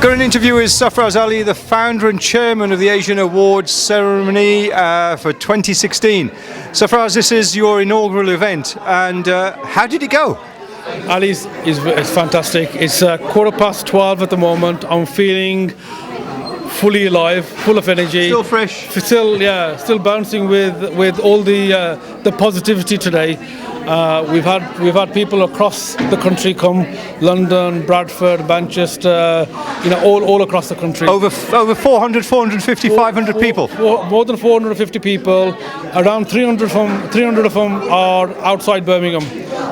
Got an interview with Safaraz Ali, the founder and chairman of the Asian Awards ceremony for 2016. Safaraz, this is your inaugural event, and how did it go? Ali's is fantastic. It's 12:15 at the moment. I'm feeling fully alive, full of energy. Still fresh. Still bouncing with all the positivity today. We've had people across the country come, London, Bradford, Manchester, all across the country. Over 400, 450, 500 people. More than 450 people. Around 300 of them are outside Birmingham.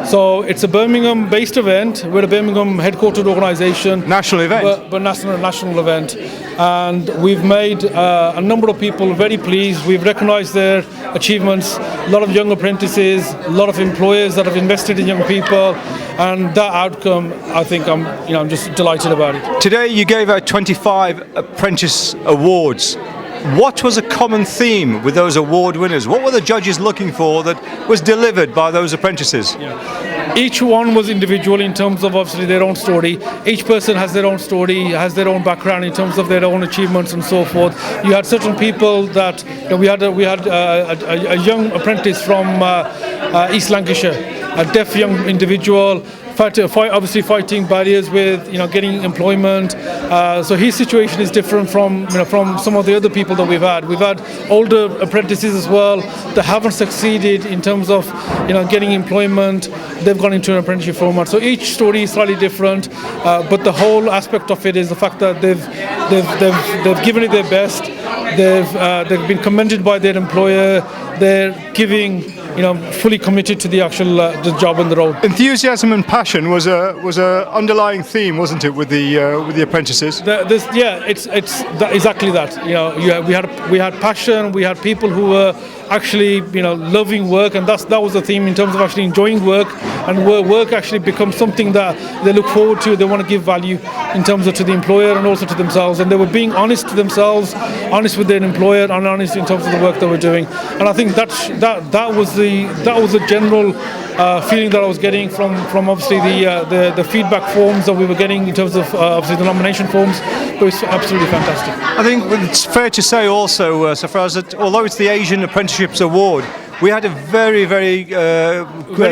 So it's a Birmingham-based event. We're a Birmingham headquartered organisation. National event. But national event. And we've made a number of people very pleased. We've recognised their achievements. A lot of young apprentices, a lot of employers that have invested in young people, and that outcome, I think I'm just delighted about it. Today you gave out 25 Apprentice Awards. What was a common theme with those award winners? What were the judges looking for that was delivered by those apprentices? Each one was individual in terms of obviously their own story. Each person has their own story, has their own background in terms of their own achievements and so forth. You had certain people that we had a young apprentice from East Lancashire, a deaf young individual. Obviously fighting barriers with getting employment. So his situation is different from some of the other people that we've had. We've had older apprentices as well that haven't succeeded in terms of getting employment. They've gone into an apprenticeship format. So each story is slightly different, but the whole aspect of it is the fact that they've given it their best. They've been commended by their employer. They're giving. Fully committed to the actual the job on the road. Enthusiasm and passion was a underlying theme, wasn't it, with the apprentices? It's exactly that. We had passion. We had people who were actually loving work, and that was the theme in terms of actually enjoying work, and work actually becomes something that they look forward to. They want to give value in terms of to the employer and also to themselves, and they were being honest to themselves, honest with their employer, and honest in terms of the work they were doing. And I think that was the general feeling that I was getting from obviously the feedback forms that we were getting in terms of obviously the nomination forms. It was absolutely fantastic. I think it's fair to say also, Safaraz, that although it's the Asian Apprenticeships Award, we had a very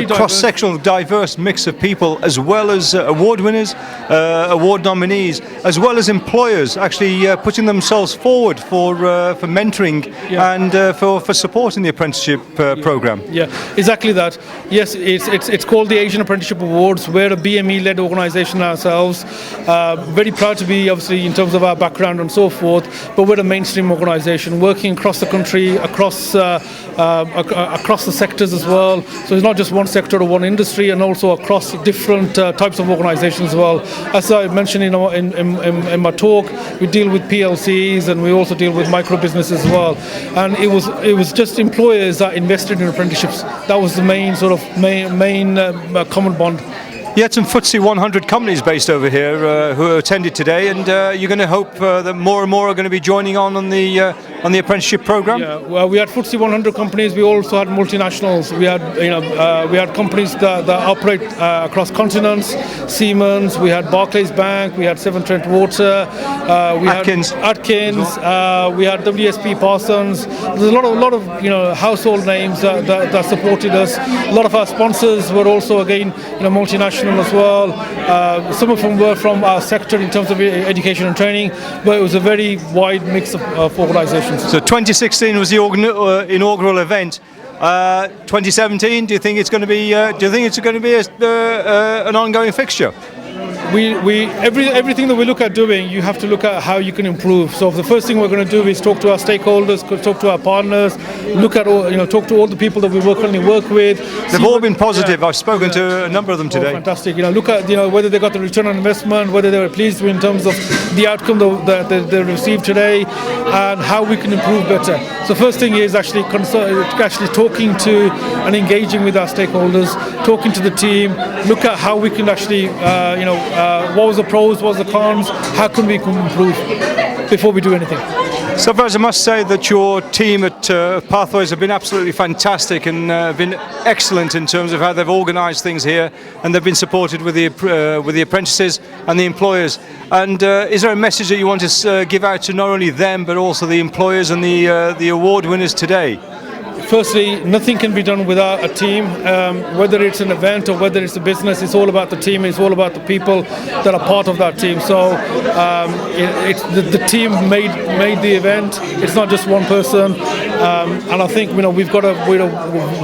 cross-sectional, diverse mix of people, as well as award winners, award nominees, as well as employers actually putting themselves forward for mentoring and for supporting the apprenticeship program. Yeah, exactly that. Yes, it's called the Asian Apprenticeship Awards. We're a BME-led organisation ourselves. Very proud to be, obviously, in terms of our background and so forth. But we're a mainstream organisation working across the country, across the sectors as well. So it's not just one sector or one industry, and also across different types of organisations as well. As I mentioned in my talk, we deal with PLCs and we also deal with micro businesses as well. And it was just employers that invested in apprenticeships. That was the main common bond. You had some FTSE 100 companies based over here who attended today, and you're going to hope that more and more are going to be joining on the apprenticeship program. Yeah, well, we had FTSE 100 companies. We also had multinationals. We had companies that operate across continents. Siemens. We had Barclays Bank. We had Severn Trent Water. We Atkins. had we had WSP Parsons. There's a lot of household names that supported us. A lot of our sponsors were also again multinational as well. Some of them were from our sector in terms of education and training, but it was a very wide mix of organisations. So 2016 was the inaugural event. 2017, do you think it's going to be? Do you think it's going to be an ongoing fixture? Everything that we look at doing, you have to look at how you can improve. So the first thing we're going to do is talk to our stakeholders, talk to our partners, look at talk to all the people that we currently work with. They've all been positive. I've spoken to a number of them today. Fantastic. Look at whether they got the return on investment, whether they were pleased in terms of the outcome that they received today, and how we can improve better. So first thing is actually talking to and engaging with our stakeholders, talking to the team, look at how we can actually what was the pros, what was the cons, how can we improve before we do anything. Safaraz, I must say that your team at Pathways have been absolutely fantastic and been excellent in terms of how they've organised things here, and they've been supported with the apprentices and the employers. And is there a message that you want to give out to not only them but also the employers and the award winners today? Firstly, nothing can be done without a team. Whether it's an event or whether it's a business, it's all about the team. It's all about the people that are part of that team. So the team made the event. It's not just one person. And I think we've got a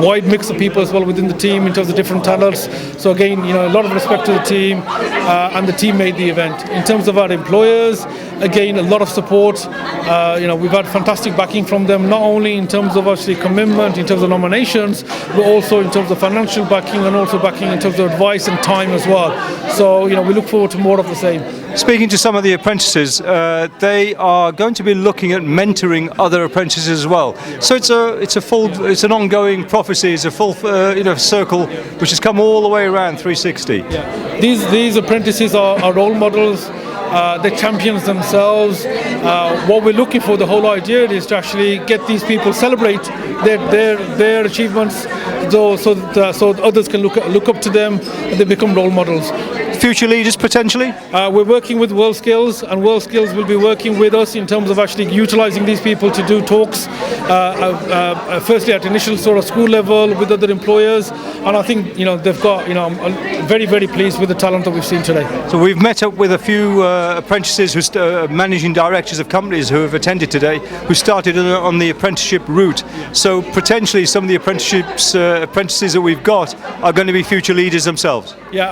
wide mix of people as well within the team in terms of different talents. So again, a lot of respect to the team, and the team made the event. In terms of our employers, again, a lot of support. We've had fantastic backing from them, not only in terms of actually commitment, in terms of nominations, but also in terms of financial backing and also backing in terms of advice and time as well. So we look forward to more of the same. Speaking to some of the apprentices, they are going to be looking at mentoring other apprentices as well. So it's an ongoing prophecy. It's a full circle which has come all the way around 360. Yeah. These apprentices are role models. They're champions themselves. What we're looking for, the whole idea is to actually get these people celebrate their achievements, so others can look up to them and they become role models. Future leaders potentially? We're working with World Skills, and World Skills will be working with us in terms of actually utilising these people to do talks, firstly at initial sort of school level with other employers, and I think they've got I'm very, very pleased with the talent that we've seen today. So we've met up with a few apprentices who managing directors of companies who have attended today, who started on the apprenticeship route. So potentially some of the apprentices that we've got are going to be future leaders themselves. Yeah,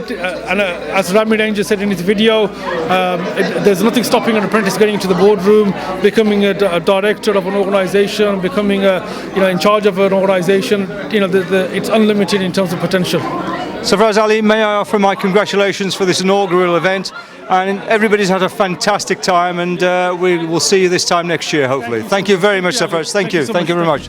and as Rami Danger said in his video, there's nothing stopping an apprentice getting into the boardroom, becoming a director of an organisation, becoming in charge of an organisation. It's unlimited in terms of potential. Safaraz Ali, may I offer my congratulations for this inaugural event, and everybody's had a fantastic time, and we will see you this time next year hopefully. Thank you very much, Safaraz. Thank you very much.